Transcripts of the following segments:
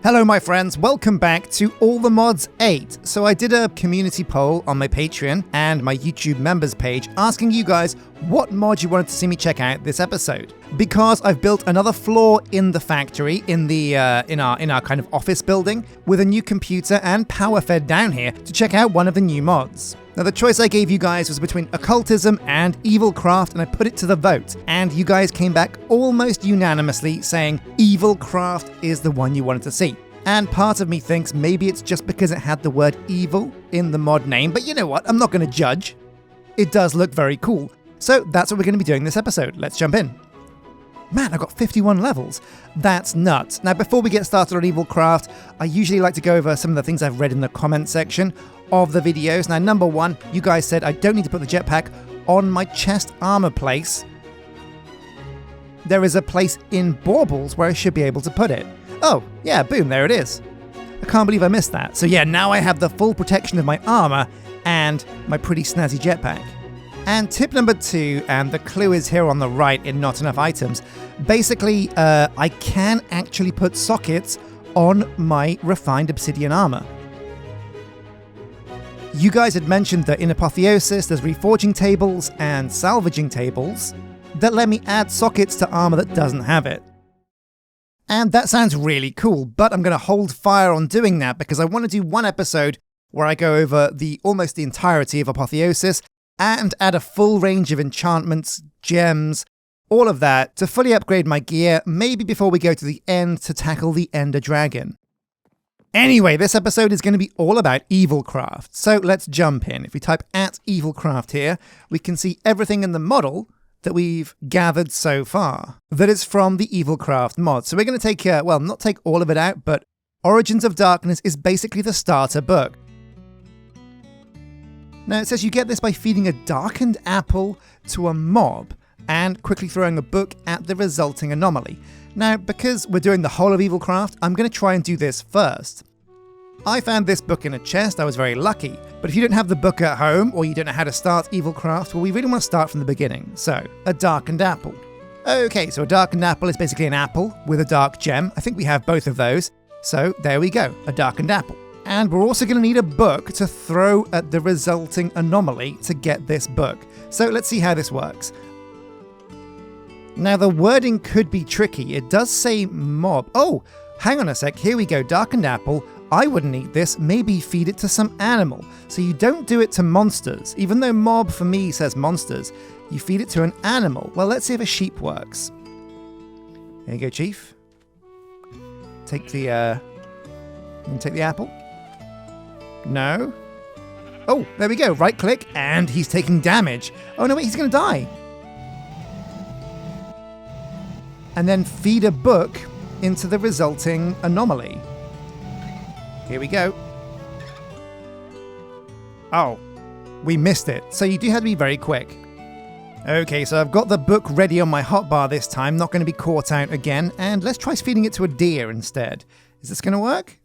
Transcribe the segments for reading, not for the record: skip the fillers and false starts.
Hello my friends, welcome back to All the Mods 8. So I did a community poll on my Patreon and my YouTube members page asking you guys what mod you wanted to see me check out this episode. Because I've built another floor in the factory, in our kind of office building, with a new computer and power fed down here to check out one of the new mods. Now the choice I gave you guys was between Occultism and Evilcraft, and I put it to the vote, and you guys came back almost unanimously saying Evilcraft is the one you wanted to see. And part of me thinks maybe it's just because it had the word evil in the mod name, but you know what, I'm not going to judge. It does look very cool. So that's what we're going to be doing this episode. Let's jump in. Man, I've got 51 levels. That's nuts. Now, before we get started on Evilcraft, I usually like to go over some of the things I've read in the comment section of the videos. Now, number one, you guys said I don't need to put the jetpack on my chest armor place. There is a place in Baubles where I should be able to put it. Oh, yeah, boom, there it is. I can't believe I missed that. So yeah, now I have the full protection of my armor and my pretty snazzy jetpack. And tip number 2, and the clue is here on the right in Not Enough Items. Basically, I can actually put sockets on my refined obsidian armor. You guys had mentioned that in Apotheosis there's reforging tables and salvaging tables that let me add sockets to armor that doesn't have it. And that sounds really cool, but I'm going to hold fire on doing that because I want to do one episode where I go over almost the entirety of Apotheosis and add a full range of enchantments, gems, all of that to fully upgrade my gear, maybe before we go to the end to tackle the Ender Dragon. Anyway, this episode is going to be all about Evilcraft, so let's jump in. If we type @Evilcraft here, we can see everything in the model that we've gathered so far that is from the Evilcraft mod. So we're going to take, not take all of it out, but Origins of Darkness is basically the starter book. Now it says you get this by feeding a darkened apple to a mob and quickly throwing a book at the resulting anomaly. Now, because we're doing the whole of Evilcraft, I'm going to try and do this first. I found this book in a chest, I was very lucky, but if you don't have the book at home or you don't know how to start Evilcraft, well, we really want to start from the beginning. So, a darkened apple. Okay, so a darkened apple is basically an apple with a dark gem. I think we have both of those. So, there we go, a darkened apple. And we're also going to need a book to throw at the resulting anomaly to get this book. So let's see how this works. Now the wording could be tricky. It does say mob. Oh, hang on a sec. Here we go. Darkened apple. I wouldn't eat this. Maybe feed it to some animal. So you don't do it to monsters. Even though mob for me says monsters, you feed it to an animal. Well, let's see if a sheep works. There you go, Chief. Take the apple. No. Oh, there we go. Right click, and he's taking damage. Oh no, wait, he's going to die. And then feed a book into the resulting anomaly. Here we go. Oh, we missed it. So you do have to be very quick. Okay, so I've got the book ready on my hotbar this time. Not going to be caught out again. And let's try feeding it to a deer instead. Is this going to work?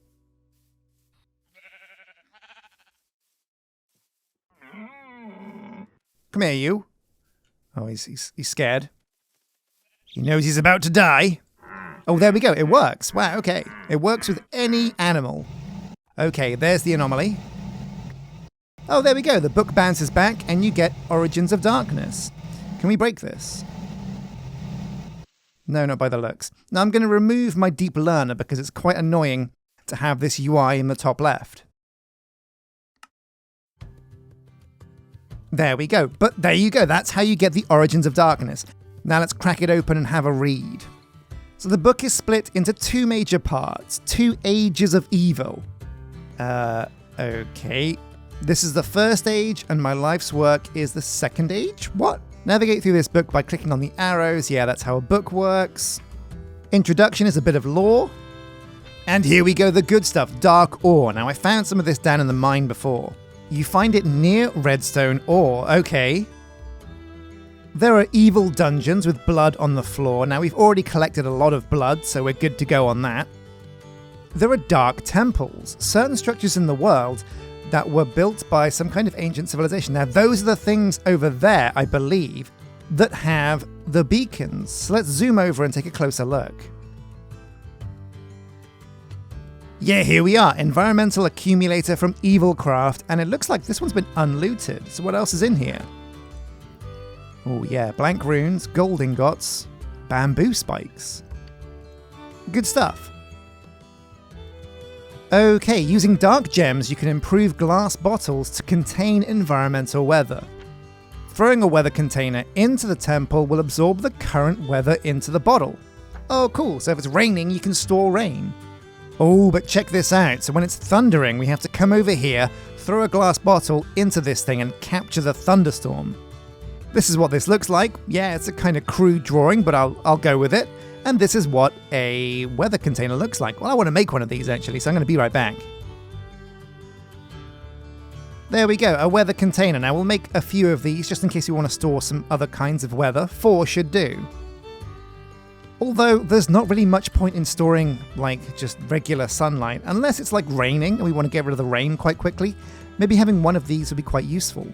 Come here, you. Oh, he's scared. He knows he's about to die. Oh, there we go. It works. Wow, okay. It works with any animal. Okay, there's the anomaly. Oh, there we go. The book bounces back and you get Origins of Darkness. Can we break this? No, not by the looks. Now I'm going to remove my Deep Learner because it's quite annoying to have this UI in the top left. There we go. But there you go. That's how you get the Origins of Darkness. Now let's crack it open and have a read. So the book is split into 2 major parts. 2 Ages of Evil. Okay. This is the first age and my life's work is the second age? What? Navigate through this book by clicking on the arrows. Yeah, that's how a book works. Introduction is a bit of lore. And here we go, the good stuff, dark ore. Now I found some of this down in the mine before. You find it near redstone ore. Okay. There are evil dungeons with blood on the floor. Now we've already collected a lot of blood, so we're good to go on that. There are dark temples, certain structures in the world that were built by some kind of ancient civilization. Now those are the things over there, I believe, that have the beacons. So let's zoom over and take a closer look. Yeah, here we are, environmental accumulator from Evilcraft, and it looks like this one's been unlooted. So what else is in here? Oh yeah, blank runes, gold ingots, bamboo spikes. Good stuff. Okay, using dark gems you can improve glass bottles to contain environmental weather. Throwing a weather container into the temple will absorb the current weather into the bottle. Oh cool, so if it's raining you can store rain. Oh, but check this out. So when it's thundering, we have to come over here, throw a glass bottle into this thing and capture the thunderstorm. This is what this looks like. Yeah, it's a kind of crude drawing, but I'll go with it. And this is what a weather container looks like. Well, I want to make one of these actually, so I'm going to be right back. There we go, a weather container. Now we'll make a few of these just in case you want to store some other kinds of weather. 4 should do. Although there's not really much point in storing like just regular sunlight, unless it's like raining and we want to get rid of the rain quite quickly. Maybe having one of these would be quite useful.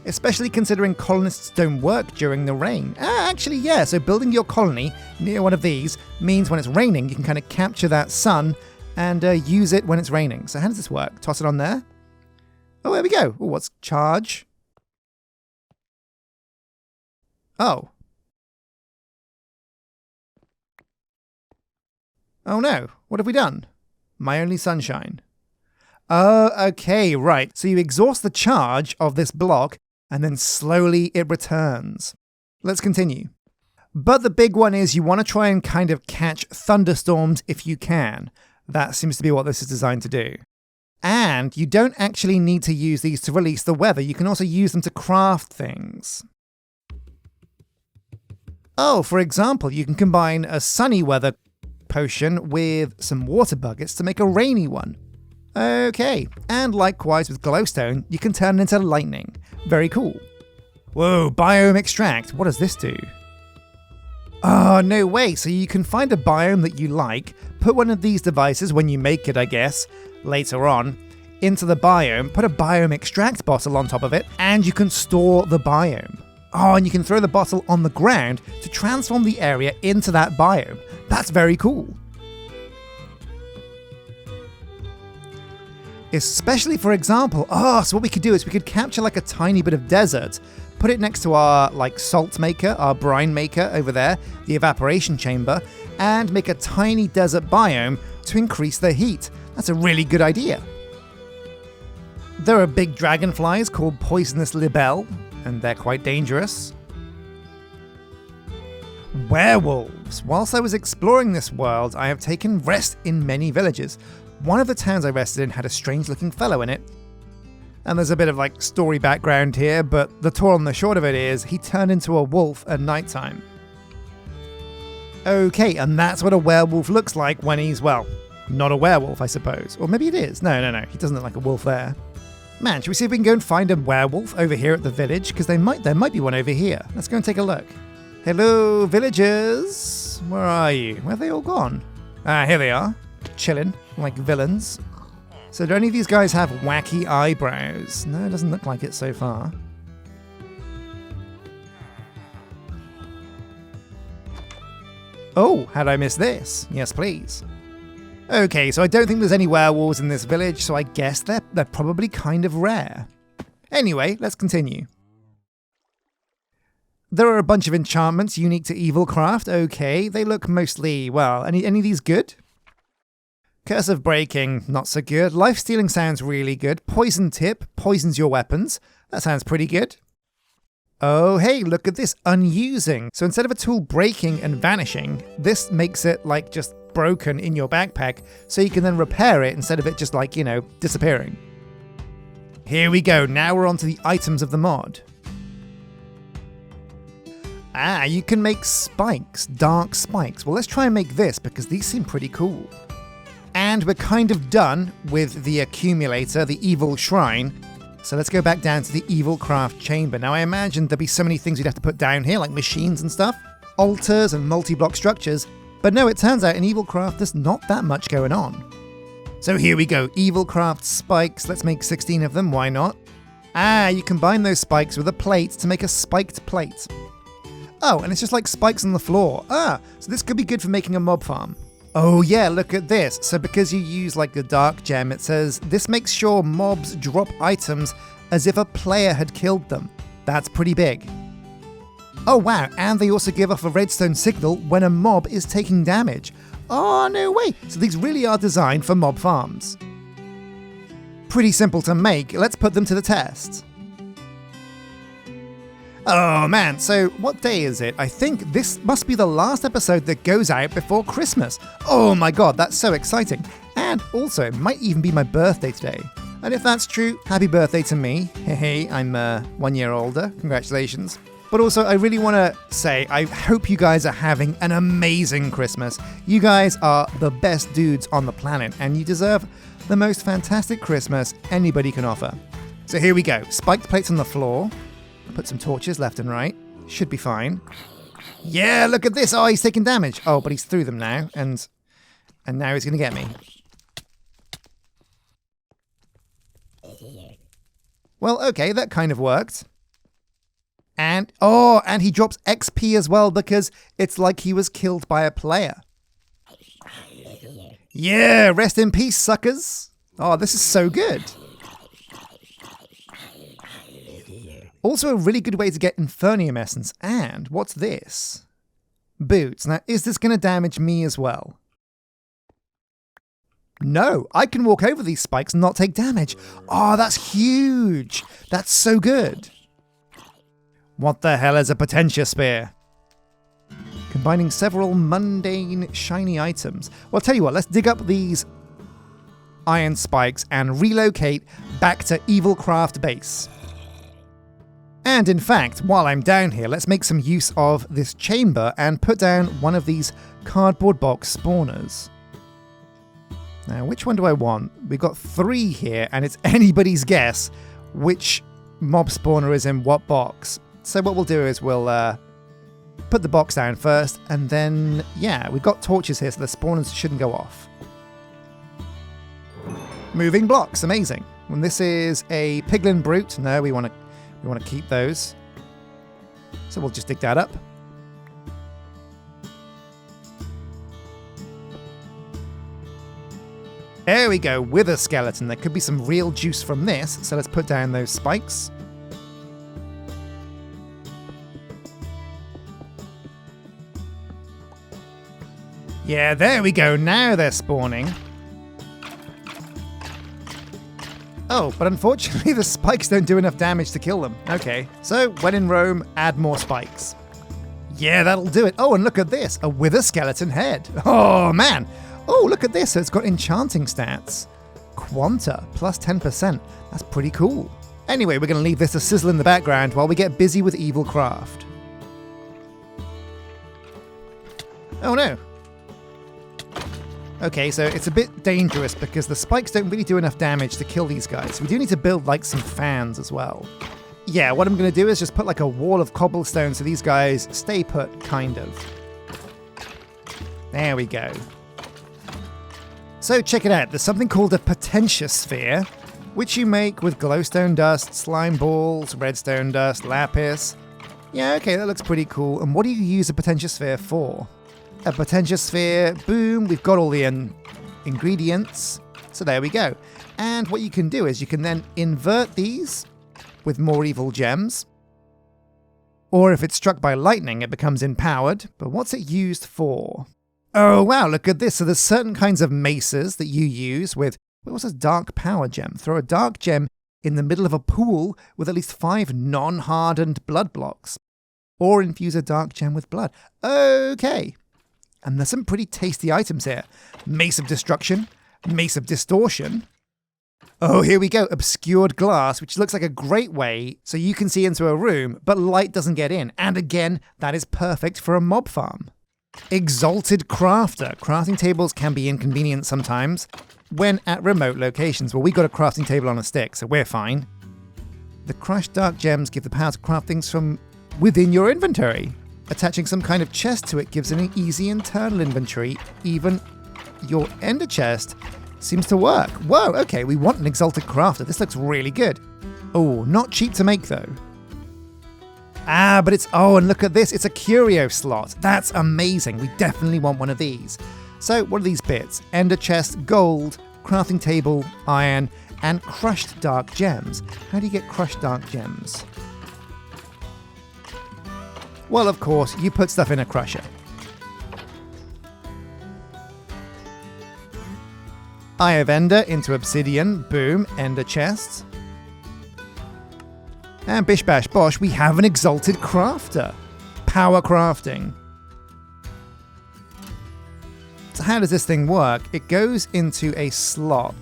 Especially considering colonists don't work during the rain. Actually, yeah, so building your colony near one of these means when it's raining you can kind of capture that sun and use it when it's raining. So how does this work? Toss it on there. Oh, there we go. Oh, what's charge? Oh. Oh no, what have we done? My only sunshine. Oh, okay, right. So you exhaust the charge of this block and then slowly it returns. Let's continue. But the big one is you want to try and kind of catch thunderstorms if you can. That seems to be what this is designed to do. And you don't actually need to use these to release the weather. You can also use them to craft things. Oh, for example, you can combine a sunny weather potion with some water buckets to make a rainy one. Okay, and likewise with glowstone, you can turn it into lightning. Very cool. Whoa, biome extract. What does this do? Oh, no way. So you can find a biome that you like, put one of these devices when you make it, I guess, later on, into the biome, put a biome extract bottle on top of it, and you can store the biome. Oh, and you can throw the bottle on the ground to transform the area into that biome. That's very cool. Especially, for example, so what we could do is we could capture like a tiny bit of desert, put it next to our like salt maker, our brine maker over there, the evaporation chamber, and make a tiny desert biome to increase the heat. That's a really good idea. There are big dragonflies called poisonous libelle, and they're quite dangerous. Werewolves. Whilst I was exploring this world, I have taken rest in many villages. One of the towns I rested in had a strange looking fellow in it. And there's a bit of like story background here, but the tall and the short of it is he turned into a wolf at nighttime. Okay, and that's what a werewolf looks like when he's, well, not a werewolf, I suppose. Or maybe it is. No, he doesn't look like a wolf there. Man, should we see if we can go and find a werewolf over here at the village? Because there might be one over here. Let's go and take a look. Hello, villagers. Where are you? Where have they all gone? Here they are. Chilling, like villains. So do any of these guys have wacky eyebrows? No, it doesn't look like it so far. Oh, how'd I miss this? Yes, please. Okay, so I don't think there's any werewolves in this village, so I guess they're probably kind of rare. Anyway, let's continue. There are a bunch of enchantments unique to Evilcraft. Okay, they look mostly, well, any of these good? Curse of Breaking, not so good. Life Stealing sounds really good. Poison Tip, poisons your weapons. That sounds pretty good. Oh, hey, look at this, Unusing. So instead of a tool breaking and vanishing, this makes it like just broken in your backpack, so you can then repair it instead of it just like, disappearing. Here we go, now we're on to the items of the mod. You can make spikes, dark spikes. Well, let's try and make this because these seem pretty cool. And we're kind of done with the accumulator, the evil shrine. So let's go back down to the Evilcraft chamber. Now I imagine there'd be so many things you'd have to put down here, like machines and stuff, altars and multi-block structures. But no, it turns out in Evilcraft there's not that much going on. So here we go, Evilcraft spikes. Let's make 16 of them, why not? You combine those spikes with a plate to make a spiked plate. Oh, and it's just like spikes on the floor. So this could be good for making a mob farm. Oh yeah, look at this. So because you use like the dark gem, it says this makes sure mobs drop items as if a player had killed them. That's pretty big. Oh wow, and they also give off a redstone signal when a mob is taking damage. Oh no way, so these really are designed for mob farms. Pretty simple to make, let's put them to the test. Oh man, so what day is it? I think this must be the last episode that goes out before Christmas. Oh my god, that's so exciting. And also, it might even be my birthday today. And if that's true, happy birthday to me. Hey, I'm 1 year older, congratulations. But also, I really want to say, I hope you guys are having an amazing Christmas. You guys are the best dudes on the planet, and you deserve the most fantastic Christmas anybody can offer. So here we go, spiked plates on the floor. Put some torches left and right. Should be fine. Yeah, look at this. Oh, he's taking damage. Oh, but he's through them now. And now he's going to get me. Well, okay, that kind of worked. And he drops XP as well because it's like he was killed by a player. Yeah, rest in peace, suckers. Oh, this is so good. Also a really good way to get Infernium Essence. And what's this? Boots. Now, is this going to damage me as well? No, I can walk over these spikes and not take damage. Oh, that's huge. That's so good. What the hell is a Potentia Spear? Combining several mundane, shiny items. Well, I'll tell you what, let's dig up these iron spikes and relocate back to Evilcraft base. And in fact, while I'm down here, let's make some use of this chamber and put down one of these cardboard box spawners. Now, which one do I want? We've got 3 here, and it's anybody's guess which mob spawner is in what box. So what we'll do is we'll put the box down first, and then, yeah, we've got torches here, so the spawners shouldn't go off. Moving blocks, amazing. And this is a piglin brute. No, we want to keep those. So we'll just dig that up. There we go, wither skeleton. There could be some real juice from this, so let's put down those spikes. Yeah, there we go, now they're spawning. Oh, but unfortunately the spikes don't do enough damage to kill them. Okay, so when in Rome, add more spikes. Yeah, that'll do it. Oh, and look at this, a wither skeleton head. Oh, man. Oh, look at this, so it's got enchanting stats. Quanta, plus 10%. That's pretty cool. Anyway, we're going to leave this to sizzle in the background while we get busy with Evilcraft. Oh no. Okay, so it's a bit dangerous because the spikes don't really do enough damage to kill these guys. We do need to build like some fans as well. Yeah, what I'm going to do is just put like a wall of cobblestone so these guys stay put, kind of. There we go. So check it out, there's something called a Potentia Sphere, which you make with glowstone dust, slime balls, redstone dust, lapis. Yeah, okay, that looks pretty cool. And what do you use a Potentia Sphere for? A Potentia Sphere, boom, we've got all the ingredients. So there we go. And what you can do is you can then invert these with more evil gems. Or if it's struck by lightning, it becomes empowered. But what's it used for? Oh wow, look at this. So there's certain kinds of maces that you use with, what's a dark power gem? Throw a dark gem in the middle of a pool with at least 5 non-hardened blood blocks. Or infuse a dark gem with blood. Okay. And there's some pretty tasty items here. Mace of Destruction, Mace of Distortion. Oh, here we go, Obscured Glass, which looks like a great way so you can see into a room, but light doesn't get in. And again, that is perfect for a mob farm. Exalted Crafter. Crafting tables can be inconvenient sometimes when at remote locations. Well, we got a crafting table on a stick, so we're fine. The crushed dark gems give the power to craft things from within your inventory. Attaching some kind of chest to it gives an easy internal inventory. Even your ender chest seems to work. Whoa, okay, we want an Exalted Crafter. This looks really good. Oh, not cheap to make though. But it's, oh, and look at this. It's a curio slot. That's amazing. We definitely want one of these. So what are these bits? Ender chest, gold, crafting table, iron, and crushed dark gems. How do you get crushed dark gems? Well, of course, you put stuff in a crusher. Eye of Ender into obsidian, boom, ender chests. And bish bash bosh, we have an exalted crafter. Power crafting. So how does this thing work? It goes into a slot.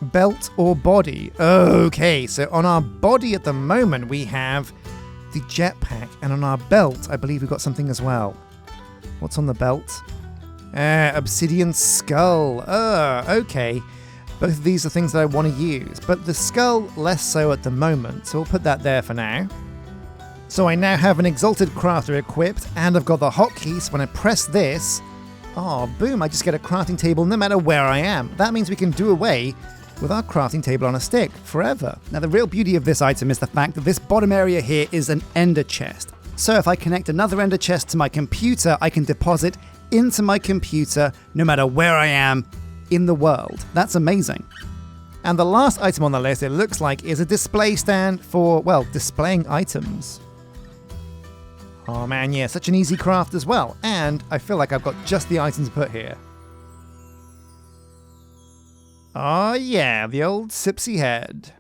Belt or body? Okay, so on our body at the moment we have the jetpack, and on our belt I believe we've got something as well. What's on the belt? Obsidian skull. Okay. Both of these are things that I want to use, but the skull less so at the moment, so we'll put that there for now. So I now have an Exalted Crafter equipped, and I've got the hotkeys. When I press this, boom, I just get a crafting table no matter where I am. That means we can do away with our crafting table on a stick forever. Now the real beauty of this item is the fact that this bottom area here is an ender chest. So if I connect another ender chest to my computer, I can deposit into my computer no matter where I am in the world. That's amazing. And the last item on the list, it looks like, is a display stand for, well, displaying items. Oh man, yeah, such an easy craft as well. And I feel like I've got just the items to put here. Oh yeah, the old Sipsy head.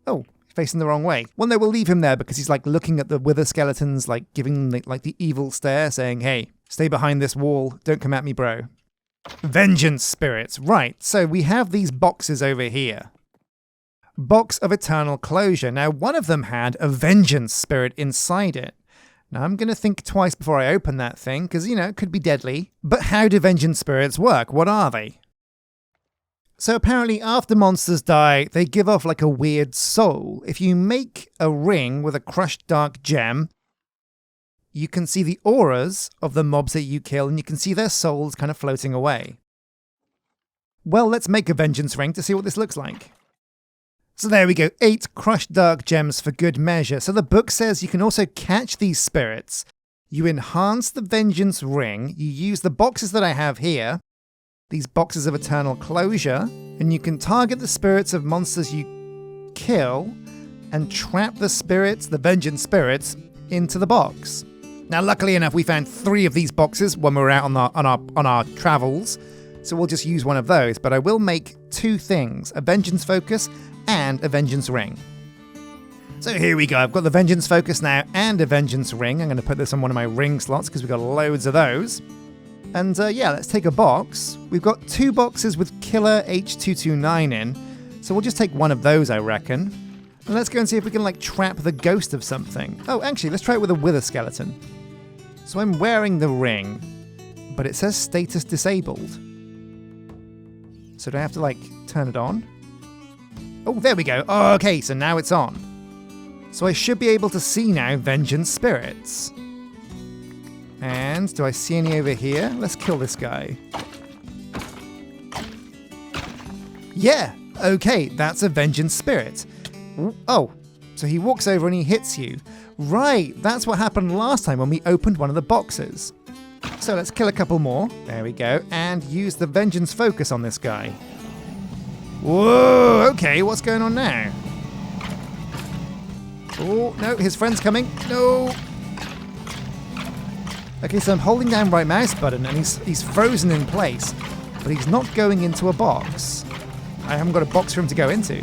Oh, facing the wrong way. Well, no, we'll leave him there because he's like looking at the wither skeletons, like giving them like the evil stare, saying, hey, stay behind this wall, don't come at me, bro. Vengeance spirits, right, so we have these boxes over here. Box of Eternal Closure. Now, one of them had a vengeance spirit inside it. Now, I'm going to think twice before I open that thing, because, you know, it could be deadly. But how do vengeance spirits work? What are they? So apparently, after monsters die, they give off like a weird soul. If you make a ring with a crushed dark gem, you can see the auras of the mobs that you kill, and you can see their souls kind of floating away. Well, let's make a vengeance ring to see what this looks like. So there we go, 8 crushed dark gems for good measure. So the book says you can also catch these spirits. You enhance the vengeance ring, you use the boxes that I have here, these boxes of eternal closure, and you can target the spirits of monsters you kill and trap the spirits, the vengeance spirits, into the box. Now, luckily enough, we found 3 of these boxes when we were out on our travels, so we'll just use one of those. But I will make 2 things: a vengeance focus and a vengeance ring. So here we go. I've got the vengeance focus now and a vengeance ring. I'm going to put this on one of my ring slots because we've got loads of those. And yeah, let's take a box. We've got 2 boxes with Killer H229 in, so we'll just take one of those, I reckon. And let's go and see if we can like trap the ghost of something. Oh, actually, let's try it with a wither skeleton. So I'm wearing the ring, but it says status disabled. So do I have to like turn it on? Oh, there we go. Oh, okay, so now it's on. So I should be able to see now vengeance spirits. And do I see any over here? Let's kill this guy. Yeah, okay, that's a vengeance spirit. Oh, so he walks over and he hits you. Right, that's what happened last time when we opened one of the boxes. So let's kill a couple more. There we go. And use the vengeance focus on this guy. Whoa, okay, what's going on now? Oh, no, his friend's coming. No. Okay, so I'm holding down right mouse button and he's frozen in place, but he's not going into a box. I haven't got a box for him to go into.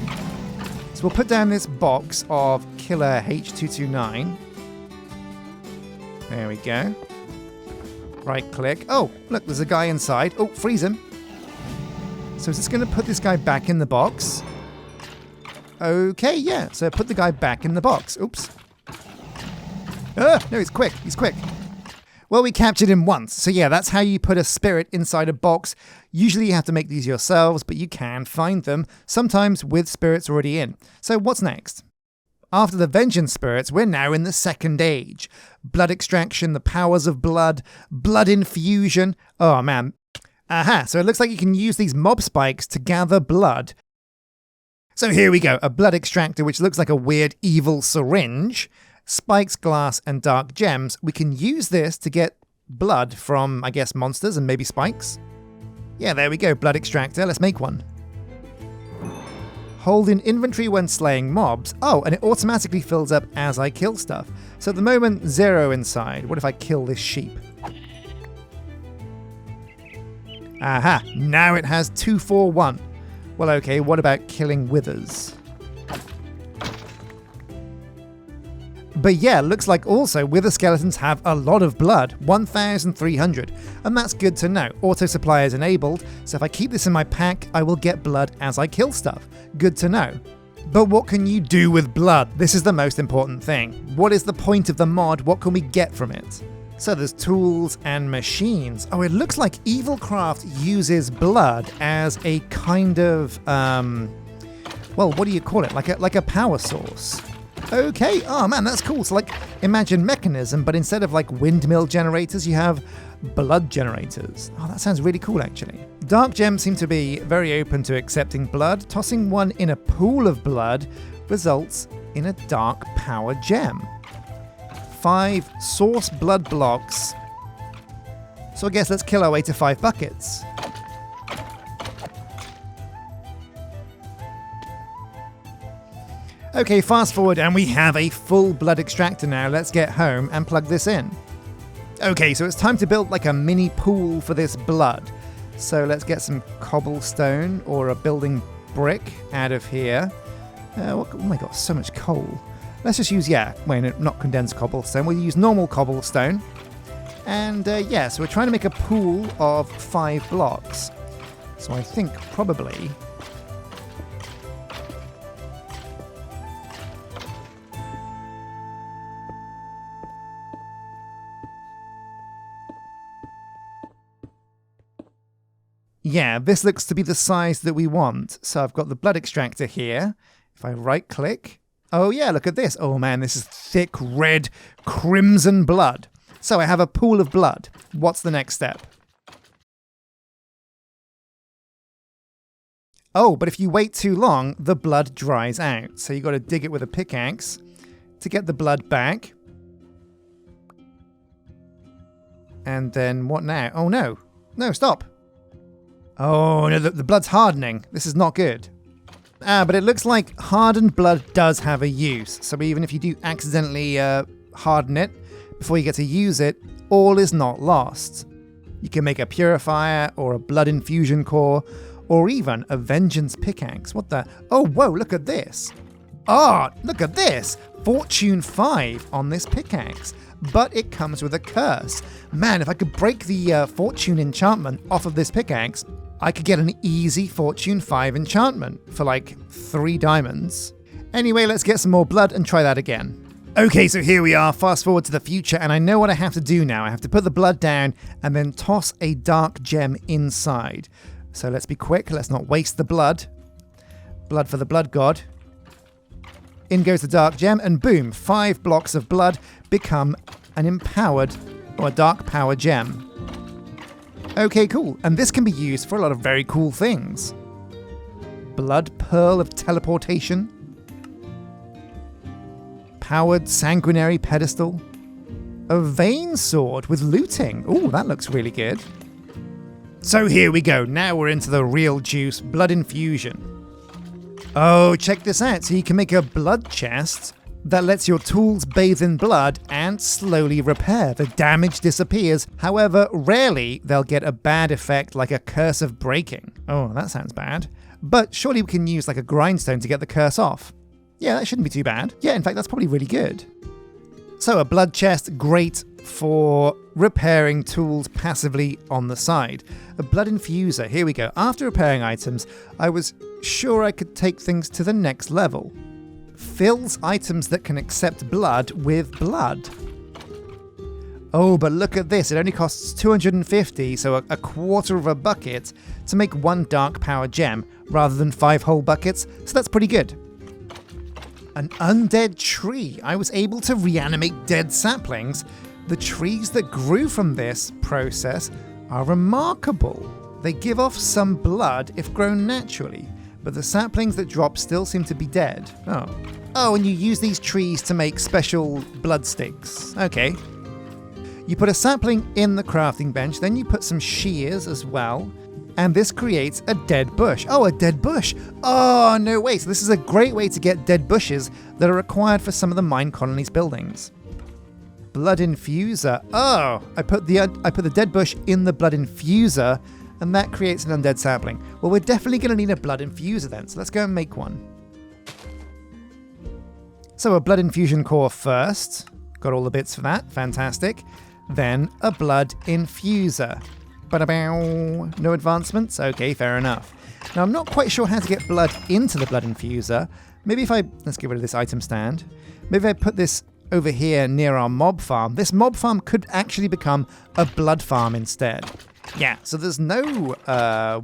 So we'll put down this box of Killer H229. There we go. Right click. Oh, look, there's a guy inside. Oh, freeze him. So is this going to put this guy back in the box? Okay, yeah. So put the guy back in the box. Oops. Ah, no, he's quick. He's quick. Well, we captured him once. So yeah, that's how you put a spirit inside a box. Usually you have to make these yourselves, but you can find them, sometimes with spirits already in. So what's next? After the vengeance spirits, we're now in the second age. Blood extraction, the powers of blood, blood infusion. Oh man. Aha, so it looks like you can use these mob spikes to gather blood. So here we go, a blood extractor which looks like a weird evil syringe. Spikes, glass, and dark gems. We can use this to get blood from, I guess, monsters and maybe spikes. Yeah, there we go, blood extractor. Let's make one. Hold in inventory when slaying mobs. Oh, and it automatically fills up as I kill stuff. So at the moment, 0 inside. What if I kill this sheep? Aha, now it has 241. Well, okay, what about killing withers? But yeah, looks like also wither skeletons have a lot of blood, 1,300, and that's good to know. Auto supply is enabled, so if I keep this in my pack, I will get blood as I kill stuff. Good to know. But what can you do with blood? This is the most important thing. What is the point of the mod? What can we get from it? So there's tools and machines. Oh, it looks like Evilcraft uses blood as a kind of, well, what do you call it? Like a power source. Okay, oh man, that's cool. So like, imagine mechanism, but instead of like windmill generators, you have blood generators. Oh, that sounds really cool, actually. Dark gems seem to be very open to accepting blood. Tossing one in a pool of blood results in a dark power gem. 5 source blood blocks. So I guess let's kill our way to 5 buckets. Okay, fast forward and we have a full blood extractor now. Let's get home and plug this in. Okay, so it's time to build like a mini pool for this blood. So let's get some cobblestone or a building brick out of here. Oh my god, so much coal. Let's just use, not condensed cobblestone. We'll use normal cobblestone. And yeah, so we're trying to make a pool of 5 blocks. So I think probably... yeah, this looks to be the size that we want. So I've got the blood extractor here. If I right click, oh yeah, look at this. Oh man, this is thick red crimson blood. So I have a pool of blood. What's the next step? Oh, but if you wait too long, the blood dries out. So you got to dig it with a pickaxe to get the blood back. And then what now? Oh no. No, stop. Oh no, the blood's hardening. This is not good. But it looks like hardened blood does have a use. So even if you do accidentally harden it before you get to use it, all is not lost. You can make a purifier or a blood infusion core or even a vengeance pickaxe. What the? Oh, whoa, look at this. Oh, look at this. Fortune 5 on this pickaxe. But it comes with a curse. Man, if I could break the fortune enchantment off of this pickaxe, I could get an easy Fortune 5 enchantment for like 3 diamonds. Anyway, let's get some more blood and try that again. Okay, so here we are, fast forward to the future, and I know what I have to do now. I have to put the blood down and then toss a dark gem inside. So let's be quick, let's not waste the blood. Blood for the blood god. In goes the dark gem, and boom, 5 blocks of blood become an empowered or a dark power gem. Okay, cool. And this can be used for a lot of very cool things. Blood pearl of teleportation. Powered sanguinary pedestal. A vein sword with looting. Ooh, that looks really good. So here we go. Now we're into the real juice, blood infusion. Oh, check this out. So you can make a blood chest that lets your tools bathe in blood and slowly repair. The damage disappears. However, rarely they'll get a bad effect like a curse of breaking. Oh, that sounds bad. But surely we can use like a grindstone to get the curse off. Yeah, that shouldn't be too bad. Yeah, in fact, that's probably really good. So a blood chest, great for repairing tools passively on the side. A blood infuser, here we go. After repairing items, I was sure I could take things to the next level. Fills items that can accept blood with blood. Oh, but look at this. It only costs 250, so a quarter of a bucket to make 1 dark power gem rather than 5 whole buckets, so that's pretty good. An undead tree. I was able to reanimate dead saplings. The trees that grew from this process are remarkable. They give off some blood if grown naturally, but the saplings that drop still seem to be dead. Oh, and you use these trees to make special blood sticks. Okay. You put a sapling in the crafting bench, then you put some shears as well, and this creates a dead bush. Oh, a dead bush! Oh, no way! So this is a great way to get dead bushes that are required for some of the Minecolonies buildings. Blood infuser. Oh, I put the dead bush in the blood infuser, and that creates an undead sapling. Well, we're definitely going to need a blood infuser then, so let's go and make one. So a blood infusion core first. Got all the bits for that. Fantastic. Then a blood infuser. Ba-da-bow. No advancements? Okay, fair enough. Now, I'm not quite sure how to get blood into the blood infuser. Maybe if let's get rid of this item stand. Maybe if I put this over here near our mob farm. This mob farm could actually become a blood farm instead. Yeah, so there's no,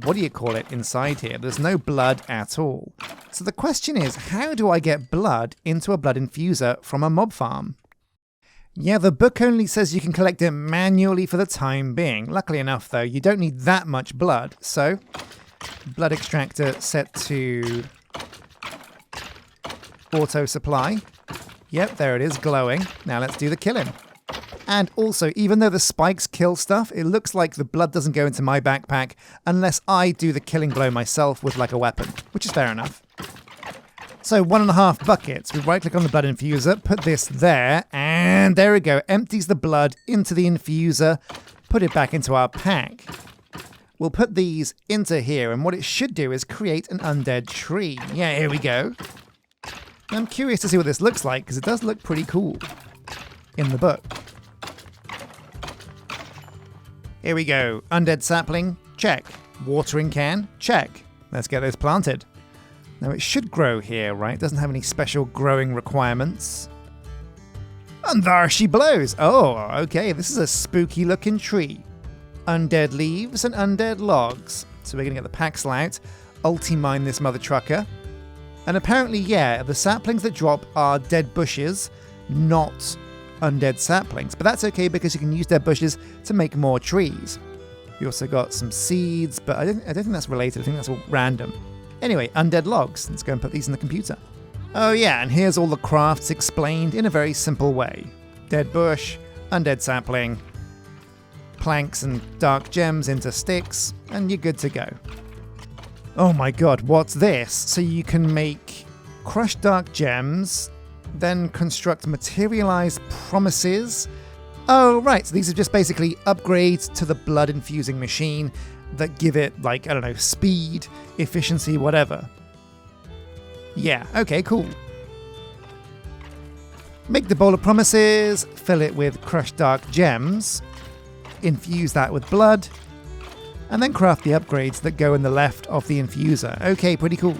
what do you call it inside here? There's no blood at all. So the question is, how do I get blood into a blood infuser from a mob farm? Yeah, the book only says you can collect it manually for the time being. Luckily enough, though, you don't need that much blood. So, blood extractor set to auto supply. Yep, there it is, glowing. Now let's do the killing. And also, even though the spikes kill stuff, it looks like the blood doesn't go into my backpack unless I do the killing blow myself with like a weapon, which is fair enough. So 1.5 buckets. We right click on the blood infuser, put this there, and there we go. Empties the blood into the infuser, put it back into our pack. We'll put these into here, and what it should do is create an undead tree. Yeah, here we go. I'm curious to see what this looks like, because it does look pretty cool in the book. Here we go. Undead sapling, check. Watering can, check. Let's get those planted. Now it should grow here, right? It doesn't have any special growing requirements. And there she blows! Oh, okay, this is a spooky looking tree. Undead leaves and undead logs. So we're gonna get the paxel out, ulti-mine this mother trucker. And apparently, yeah, the saplings that drop are dead bushes, not undead saplings. But that's okay because you can use dead bushes to make more trees. We also got some seeds, but I don't think that's related. I think that's all random. Anyway, undead logs. Let's go and put these in the computer. Oh yeah, and here's all the crafts explained in a very simple way. Dead bush, undead sapling, planks and dark gems into sticks, and you're good to go. Oh my god, what's this? So you can make crushed dark gems, then construct materialized promises. Oh right, so these are just basically upgrades to the blood infusing machine that give it, like, I don't know, speed, efficiency, whatever. Yeah, okay, cool. Make the bowl of promises, fill it with crushed dark gems, infuse that with blood, and then craft the upgrades that go in the left of the infuser. Okay, pretty cool.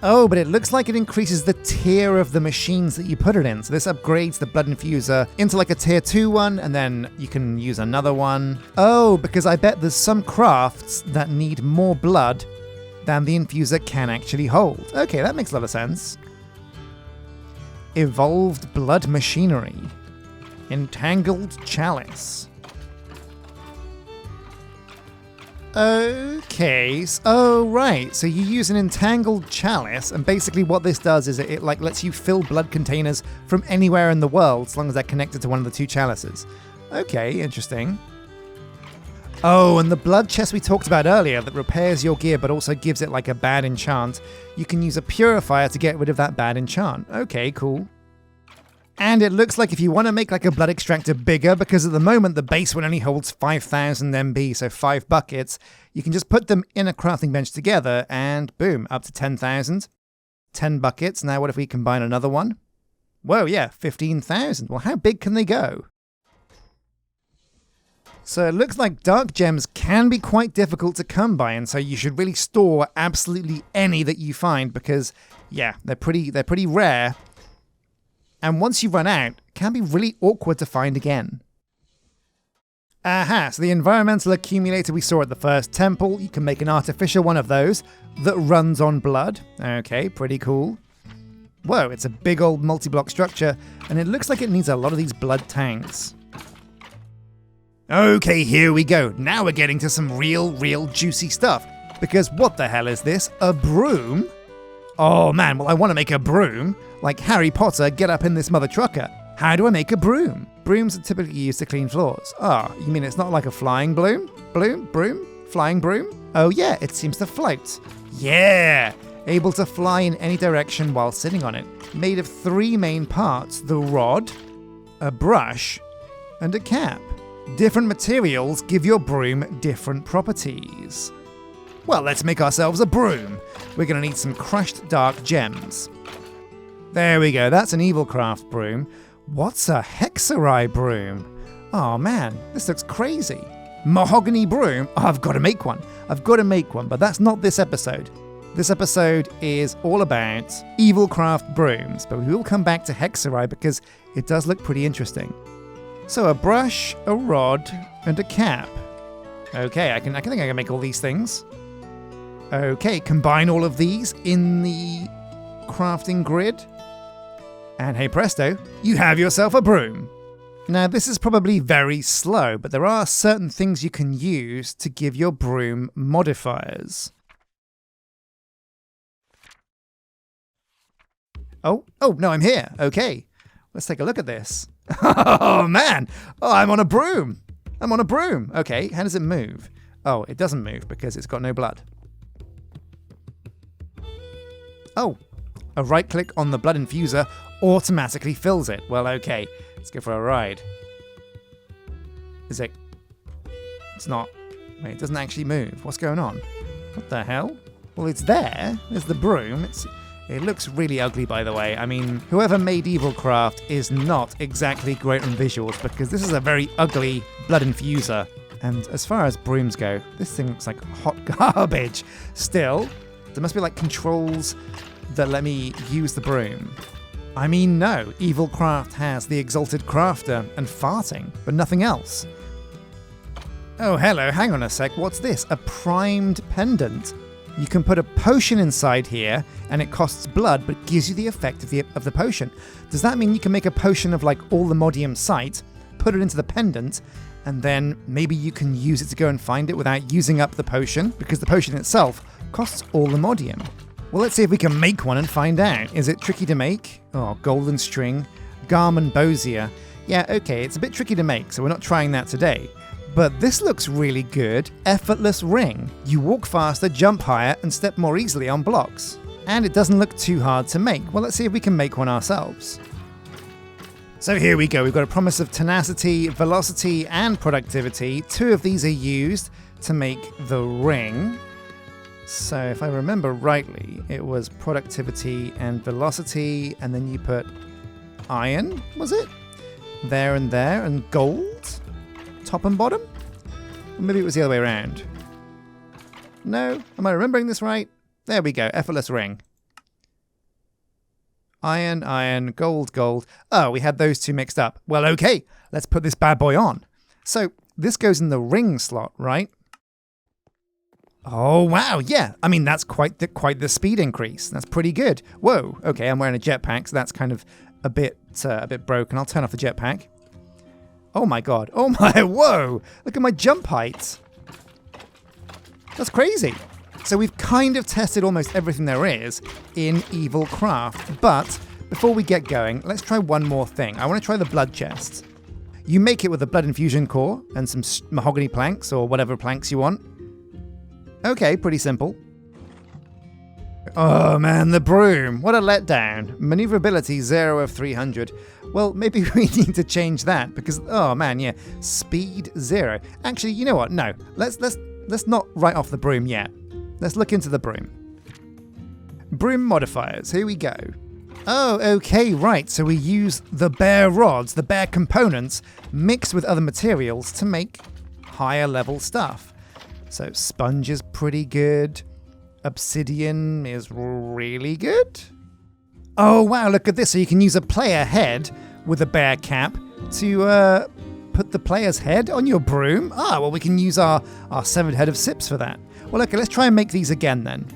Oh, but it looks like it increases the tier of the machines that you put it in. So this upgrades the blood infuser into like a tier 2 one, and then you can use another one. Oh, because I bet there's some crafts that need more blood than the infuser can actually hold. Okay, that makes a lot of sense. Evolved blood machinery. Entangled chalice. Okay, oh right, so you use an entangled chalice, and basically what this does is it like lets you fill blood containers from anywhere in the world, as long as they're connected to one of the 2 chalices. Okay, interesting. Oh, and the blood chest we talked about earlier that repairs your gear but also gives it like a bad enchant, you can use a purifier to get rid of that bad enchant. Okay, cool. And it looks like if you want to make like a blood extractor bigger, because at the moment the base one only holds 5,000 MB, so 5 buckets, you can just put them in a crafting bench together and boom, up to 10,000. 10 buckets. Now what if we combine another one? Whoa, yeah, 15,000. Well, how big can they go? So it looks like dark gems can be quite difficult to come by, and so you should really store absolutely any that you find because, yeah, they're pretty rare. And once you run out, it can be really awkward to find again. Aha, so the environmental accumulator we saw at the first temple, you can make an artificial one of those that runs on blood. Okay, pretty cool. Whoa, it's a big old multi-block structure, and it looks like it needs a lot of these blood tanks. Okay, here we go. Now we're getting to some real juicy stuff. Because what the hell is this? A broom? Oh man, well I want to make a broom. Like Harry Potter, get up in this mother trucker. How do I make a broom? Brooms are typically used to clean floors. Ah, you mean it's not like a flying broom? Broom? Flying broom? Oh yeah, it seems to float. Yeah! Able to fly in any direction while sitting on it. Made of 3 main parts: the rod, a brush, and a cap. Different materials give your broom different properties. Well, let's make ourselves a broom. We're going to need some crushed dark gems. There we go, that's an Evilcraft broom. What's a Hexerai broom? Oh man, this looks crazy. Mahogany broom? Oh, I've got to make one. But that's not this episode. This episode is all about Evilcraft brooms, but we will come back to Hexerai because it does look pretty interesting. So a brush, a rod, and a cap. Okay, I think I can make all these things. Okay, combine all of these in the crafting grid. And hey presto, you have yourself a broom. Now this is probably very slow, but there are certain things you can use to give your broom modifiers. Oh, no, I'm here. Okay, let's take a look at this. Oh man, I'm on a broom. Okay, how does it move? Oh, it doesn't move because it's got no blood. Oh, a right click on the blood infuser automatically fills it. Well, okay, let's go for a ride. It's not. Wait, it doesn't actually move. What's going on? What the hell? Well, it's there. There's the broom. It looks really ugly, by the way. I mean, whoever made Evilcraft is not exactly great on visuals because this is a very ugly blood infuser. And as far as brooms go, this thing looks like hot garbage. Still, there must be like controls that let me use the broom. I mean, no, Evilcraft has the Exalted Crafter and farting, but nothing else. Oh, hello, hang on a sec, what's this? A primed pendant. You can put a potion inside here, and it costs blood, but gives you the effect of the potion. Does that mean you can make a potion of like all the modium site, put it into the pendant, and then maybe you can use it to go and find it without using up the potion? Because the potion itself costs all the modium. Well, let's see if we can make one and find out. Is it tricky to make? Oh, golden string, Garmin Bosier. Yeah, okay, it's a bit tricky to make, so we're not trying that today. But this looks really good. Effortless ring. You walk faster, jump higher, and step more easily on blocks. And it doesn't look too hard to make. Well, let's see if we can make one ourselves. So here we go. We've got a promise of tenacity, velocity, and productivity. 2 of these are used to make the ring. So if I remember rightly, it was productivity and velocity, and then you put iron, was it? There, and gold? Top and bottom? Or maybe it was the other way around. No? Am I remembering this right? There we go, effortless ring. Iron, gold. Oh, we had those 2 mixed up. Well, okay, let's put this bad boy on. So this goes in the ring slot, right? Oh, wow, yeah. I mean, that's quite the speed increase. That's pretty good. Whoa, okay, I'm wearing a jetpack, so that's kind of a bit broken. I'll turn off the jetpack. Oh my god. Oh my, whoa! Look at my jump height. That's crazy. So we've kind of tested almost everything there is in Evilcraft, but before we get going, let's try one more thing. I want to try the blood chest. You make it with a blood infusion core and some mahogany planks or whatever planks you want. Okay, pretty simple. Oh man, the broom. What a letdown. Maneuverability 0 of 300. Well, maybe we need to change that because, oh man, yeah, speed 0. Actually, you know what? No, let's not write off the broom yet. Let's look into the broom. Broom modifiers, here we go. Oh, okay, right. So we use the bare rods, the bare components, mixed with other materials to make higher level stuff. So sponge is pretty good. Obsidian is really good. Oh wow, look at this. So you can use a player head with a bare cap to put the player's head on your broom. Ah, well we can use our severed head of Sips for that. Well okay, let's try and make these again then.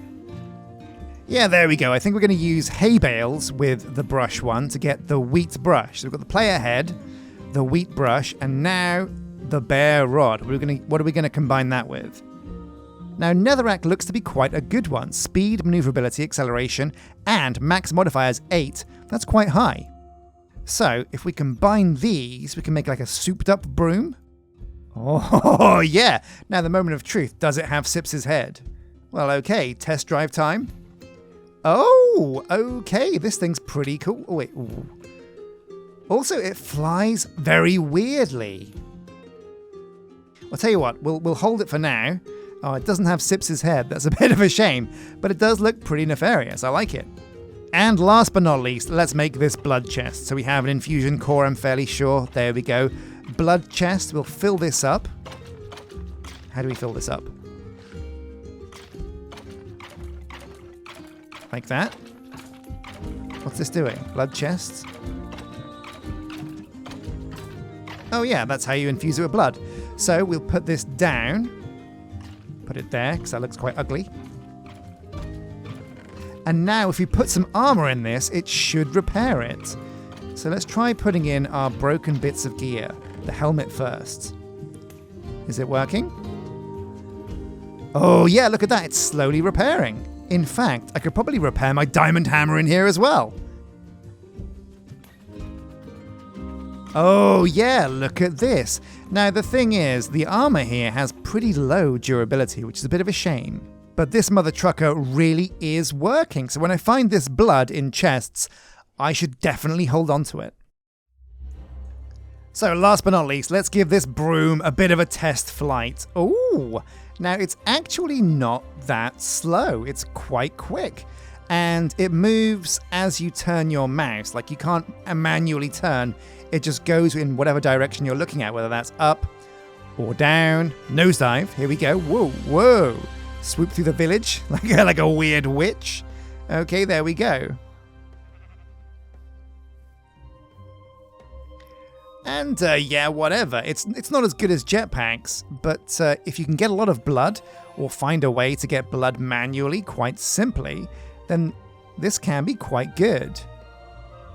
Yeah, there we go. I think we're going to use hay bales with the brush one to get the wheat brush. So we've got the player head, the wheat brush, and now the bare rod. What are we going to combine that with? Now, Netherrack looks to be quite a good one. Speed, maneuverability, acceleration, and max modifiers 8. That's quite high. So if we combine these, we can make like a souped up broom. Oh, yeah. Now the moment of truth. Does it have Sips's head? Well, okay. Test drive time. Oh, okay. This thing's pretty cool. Oh, wait. Ooh. Also, it flies very weirdly. I'll tell you what. We'll hold it for now. Oh, it doesn't have Sips's head. That's a bit of a shame. But it does look pretty nefarious. I like it. And last but not least, let's make this blood chest. So we have an infusion core, I'm fairly sure. There we go. Blood chest. We'll fill this up. How do we fill this up? Like that. What's this doing? Blood chest. Oh yeah, that's how you infuse it with blood. So we'll put this down. Put it there, because that looks quite ugly. And now if we put some armor in this, it should repair it. So let's try putting in our broken bits of gear. The helmet first. Is it working? Oh yeah, look at that. It's slowly repairing. In fact, I could probably repair my diamond hammer in here as well. Oh yeah, look at this. Now the thing is, the armor here has pretty low durability, which is a bit of a shame. But this mother trucker really is working. So when I find this blood in chests, I should definitely hold on to it. So last but not least, let's give this broom a bit of a test flight. Ooh, now it's actually not that slow. It's quite quick. And it moves as you turn your mouse. Like you can't manually turn. It just goes in whatever direction you're looking at, whether that's up or down. Nosedive, here we go. Whoa, whoa. Swoop through the village like a weird witch. Okay, there we go. And yeah, whatever. It's not as good as jetpacks, but if you can get a lot of blood or find a way to get blood manually quite simply, then this can be quite good.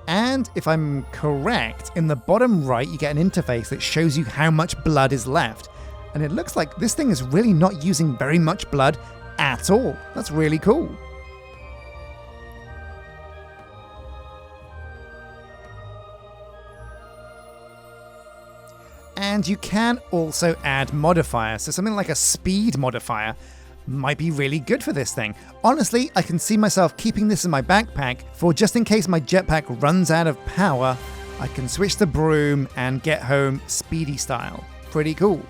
And if I'm correct, in the bottom right, you get an interface that shows you how much blood is left. And it looks like this thing is really not using very much blood at all. That's really cool. And you can also add modifiers. So something like a speed modifier might be really good for this thing. Honestly, I can see myself keeping this in my backpack for just in case my jetpack runs out of power, I can switch the broom and get home speedy style. Pretty cool.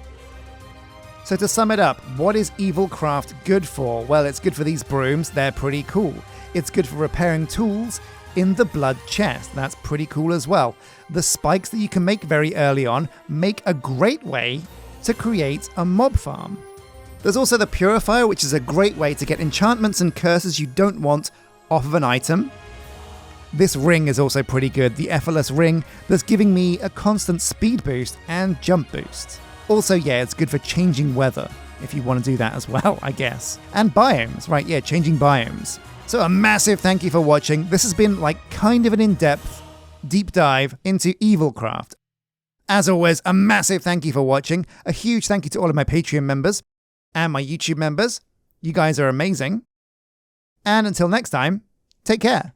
So to sum it up, what is Evilcraft good for? Well, it's good for these brooms. They're pretty cool. It's good for repairing tools in the blood chest. That's pretty cool as well. The spikes that you can make very early on make a great way to create a mob farm. There's also the Purifier, which is a great way to get enchantments and curses you don't want off of an item. This ring is also pretty good, the Effortless Ring, that's giving me a constant speed boost and jump boost. Also, yeah, it's good for changing weather, if you want to do that as well, I guess. And biomes, right, yeah, changing biomes. So a massive thank you for watching. This has been like kind of an in-depth deep dive into Evilcraft. As always, a massive thank you for watching. A huge thank you to all of my Patreon members and my YouTube members. You guys are amazing. And until next time, take care.